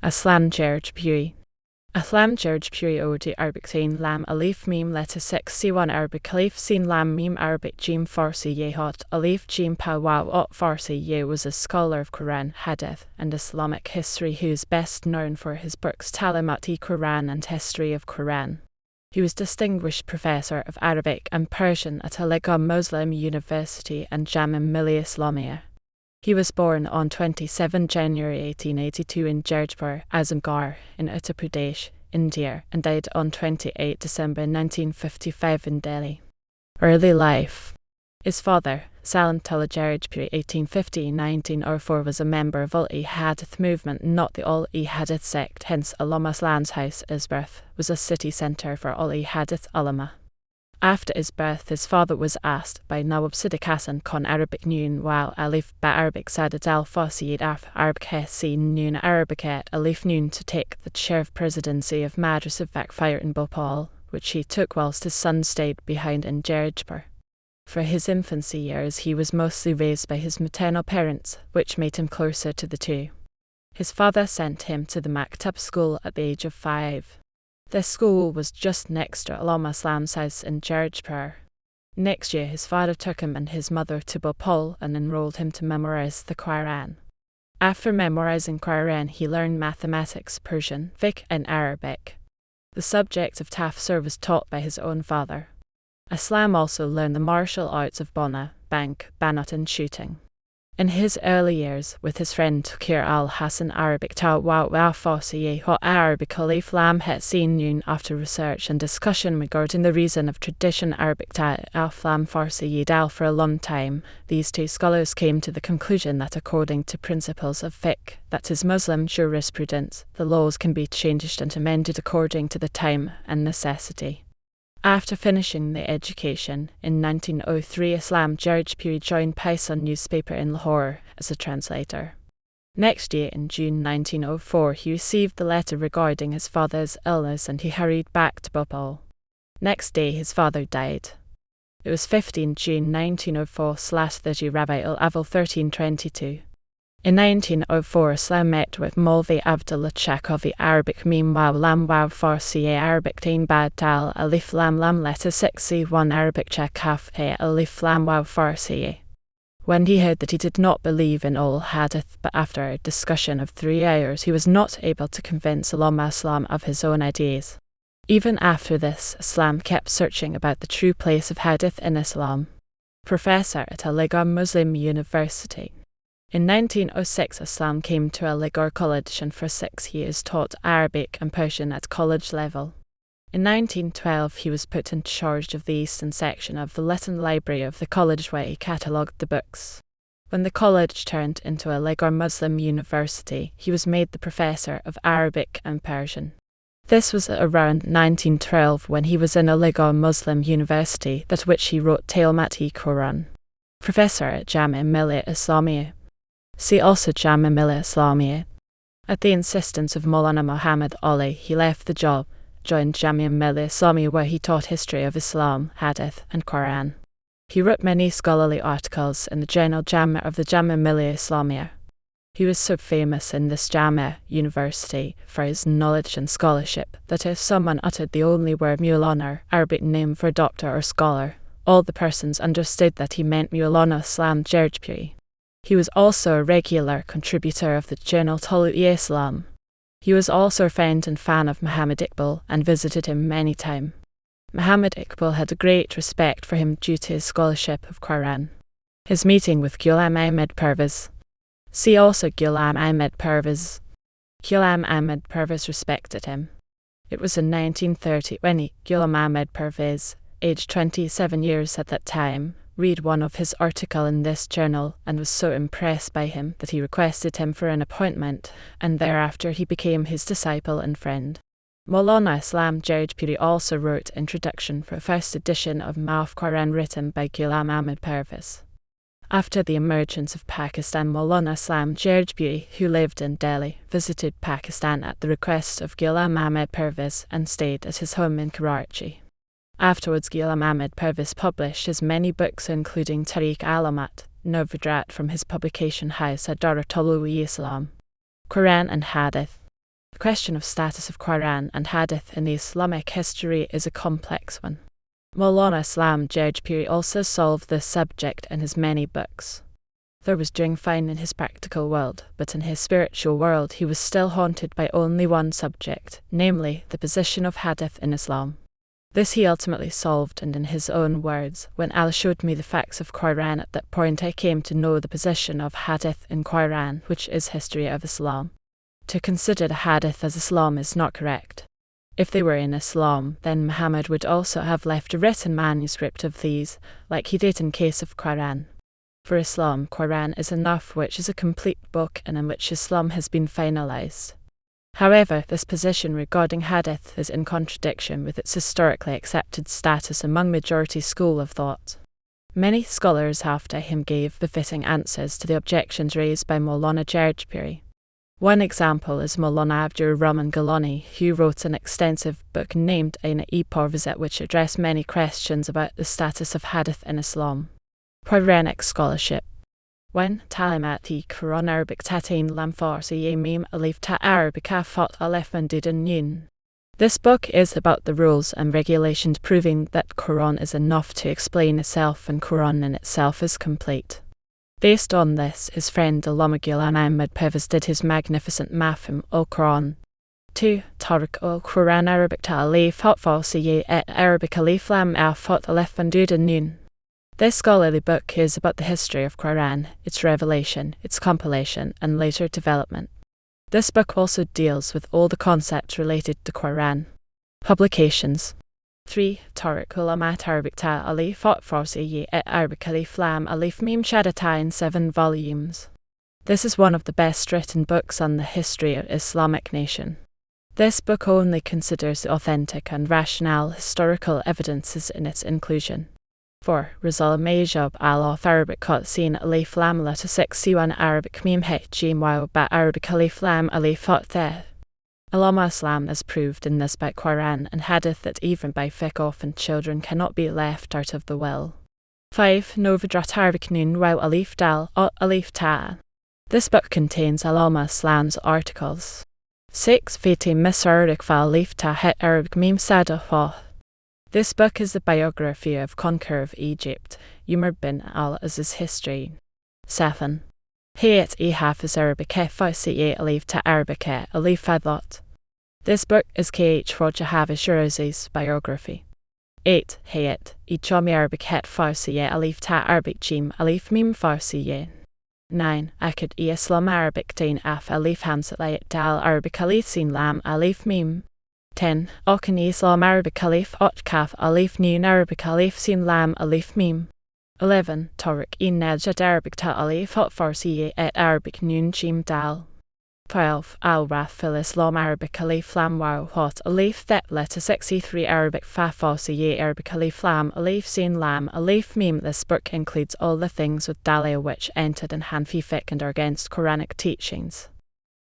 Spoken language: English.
Aslam Jairajpuri. Aslam Jairajpuri Odi Arabic Tain Lam Alif Mim Letter 6 C1 Arabic Alif Sin Lam Mim Arabic Jim Farsi Ye Hot Alif Jim Pawaw Ot Farsi Ye was a scholar of Quran, Hadith, and Islamic history who is best known for his books Talimat-e-Qur'an and History of Quran. He was Distinguished Professor of Arabic and Persian at Aligarh Muslim University and Jamia Millia Islamia. He was born on 27 January 1882 in Jairajpur, Azamgarh, in Uttar Pradesh, India, and died on 28 December 1955 in Delhi. Early life. His father, Aslam Jairajpuri (1850–1904), was a member of Al-Hadith movement, not the Al-Hadith sect, hence Aslam's house. His birth was a city centre for Al-Hadith ulama. After his birth, his father was asked by Nawab Siddiq Hassan Khan Arabic Noon while Alif Ba Arabic Sadat al Fasid Af Arabic Sin Noon Arabicat Alif Noon to take the chair of presidency of Madrasa Vakfire in Bhopal, which he took whilst his son stayed behind in Jairajpur. For his infancy years, he was mostly raised by his maternal parents, which made him closer to the two. His father sent him to the Maktab school at the age of 5. This school was just next to Allama Aslam's house in Jairajpur. Next year, his father took him and his mother to Bhopal and enrolled him to memorize the Quran. After memorizing Quran, he learned mathematics, Persian, fiqh, and Arabic. The subject of tafsir was taught by his own father. Aslam also learned the martial arts of Bona, Bank, Banat, and shooting. In his early years, with his friend Tukir al-Hassan Arabic Tawaw Farsi Hot Arabic Alif Lam Het Sin Noon, after research and discussion regarding the reason of tradition Arabic Ta Alf Lam Farsi Dal for a long time, these two scholars came to the conclusion that according to principles of fiqh, that is Muslim jurisprudence, the laws can be changed and amended according to the time and necessity. After finishing the education, in 1903 Aslam Jairajpuri joined Paisan newspaper in Lahore as a translator. Next year, in June 1904, he received the letter regarding his father's illness and he hurried back to Bhopal. Next day his father died. It was 15 June 1904/30 Rabi al-Awwal 1322. In 1904, Aslam met with Maulvi Abdullah Chakhavi Arabic Mim Waw Lam Waw Farsi Arabic Tain Bad Tal Alif Lam Lam Letter 6 C1 Arabic Chakhaf Alif Lam Waw Farsi. When he heard that he did not believe in all Hadith, but after a discussion of 3 hours he was not able to convince Allama Aslam of his own ideas. Even after this, Aslam kept searching about the true place of Hadith in Islam. Professor at Aligarh Muslim University. In 1906, Aslam came to Aligarh College and for 6 years taught Arabic and Persian at college level. In 1912, he was put in charge of the eastern section of the Latin Library of the college where he catalogued the books. When the college turned into Aligarh Muslim University, he was made the professor of Arabic and Persian. This was around 1912 when he was in Aligarh Muslim University, that which he wrote Talimat-e-Qur'an. Professor at Jamia Millia Islamia. See also Jamia Millia Islamia. At the insistence of Maulana Muhammad Ali, he left the job, joined Jamia Millia Islamia where he taught history of Islam, Hadith, and Quran. He wrote many scholarly articles in the Journal Jamia of the Jamia Millia Islamia. He was so famous in this Jamia University for his knowledge and scholarship that if someone uttered the only word Maulana, Arabic name for doctor or scholar, all the persons understood that he meant Maulana Aslam Jairajpuri. He was also a regular contributor of the journal Talimat-e-Qur'an. He was also a friend and fan of Muhammad Iqbal and visited him many times. Muhammad Iqbal had a great respect for him due to his scholarship of Quran. His meeting with Ghulam Ahmed Pervez. See also Ghulam Ahmed Pervez. Ghulam Ahmed Pervez respected him. It was in 1930 when Ghulam Ahmed Pervez, aged 27 years at that time, read one of his articles in this journal and was so impressed by him that he requested him for an appointment, and thereafter he became his disciple and friend. Maulana Aslam Jairajpuri also wrote introduction for a first edition of Maaf Quran written by Ghulam Ahmed Pervez. After the emergence of Pakistan, Maulana Aslam Jairajpuri, who lived in Delhi, visited Pakistan at the request of Ghulam Ahmed Pervez and stayed at his home in Karachi. Afterwards, Ghulam Ahmed Pervez published his many books including Tariq Alamat, Novadrat from his publication house at Darut Islam, Quran and Hadith. The question of status of Quran and Hadith in the Islamic history is a complex one. Maulana Aslam Jairajpuri also solved this subject in his many books. Thur was doing fine in his practical world, but in his spiritual world he was still haunted by only one subject, namely the position of Hadith in Islam. This he ultimately solved, and in his own words, "When Allah showed me the facts of Quran, at that point I came to know the position of Hadith in Quran, which is history of Islam. To consider the Hadith as Islam is not correct. If they were in Islam, then Muhammad would also have left a written manuscript of these, like he did in case of Quran. For Islam, Quran is enough, which is a complete book and in which Islam has been finalized." However, this position regarding Hadith is in contradiction with its historically accepted status among majority school of thought. Many scholars after him gave befitting answers to the objections raised by Maulana Jairajpuri. One example is Maulana Abdur Rahman Gilani, who wrote an extensive book named Aina-e-Parvizat, which addressed many questions about the status of Hadith in Islam. Quranic scholarship. 1. Talimat-e-Qur'an Arabic Tatain Lam Farsi Mim Alif Ta Arabic Fat Alif Mandudin Nun. This book is about the rules and regulations proving that Quran is enough to explain itself and Quran in itself is complete. Based on this, his friend Allama Ghulam Ahmad Pervez did his magnificent Mafhum al-Quran. 2. Tariq al-Quran Arabic Ta Alif Fat Farsi et Arabic Alif Lam Fat Alif Mandudin Nun. This scholarly book is about the history of Quran, its revelation, its compilation, and later development. This book also deals with all the concepts related to Quran. Publications. 3. Tariq Ulamat Arabic Ta Alif Fat Farsi et Arabic Alif Lam Alif Mim Shadata in 7 volumes. This is one of the best written books on the history of Islamic nation. This book only considers the authentic and rational historical evidences in its inclusion. 4. Rizal Majab al-Oth Arabic Qatsin Alif Lam Lata 61 Arabic Mim Het Jim Wow Ba Arabic Alif Lam Alif Fat The. Allama Islam has proved in this by Quran and Hadith that even by fiqh often children cannot be left out of the will. 5. Novadrat Arabic Nun Wow Alif Dal Ot Alif Ta. This book contains Allama Islam's articles. 6. Fati Misr Arabic Fa Alif Ta Het Arabic Mim Sada Fa. This book is the biography of conqueror of Egypt, Umar bin al-Aziz's history. 7. Hayat-e-Hafiz Arabic Farsi Alif Ta Arabic Alif Fadlot. This book is K.H. Raja Hafiz Shirazi's biography. 8. Hayat-e-Jamia Arabic Farsi Alif Ta Arabic Jim Alif Mim Farsi. 9. Akad-e-Islam Arabic Tain Af Alif Hamzat Layat Dal Arabic Alif Sin Lam Alif Mim. 10. Okan Islam Arabic Alif Ot Kaf Alif Nun Arabic Alif Sin Lam Alif Mim. 11. Tariq in Najad Arabic Ta Alif Ot Farsi et Arabic Nun Jim Dal. 12. Al-Rath Fil Islam Arabic Alif Lam Wow Hot Alif Thet Letter 63 Arabic Fa Farsi Arabic Alif Lam Alif Sin Lam Alif Mim. This book includes all the things with Dalil which entered in Hanfi fiqh and are against Quranic teachings.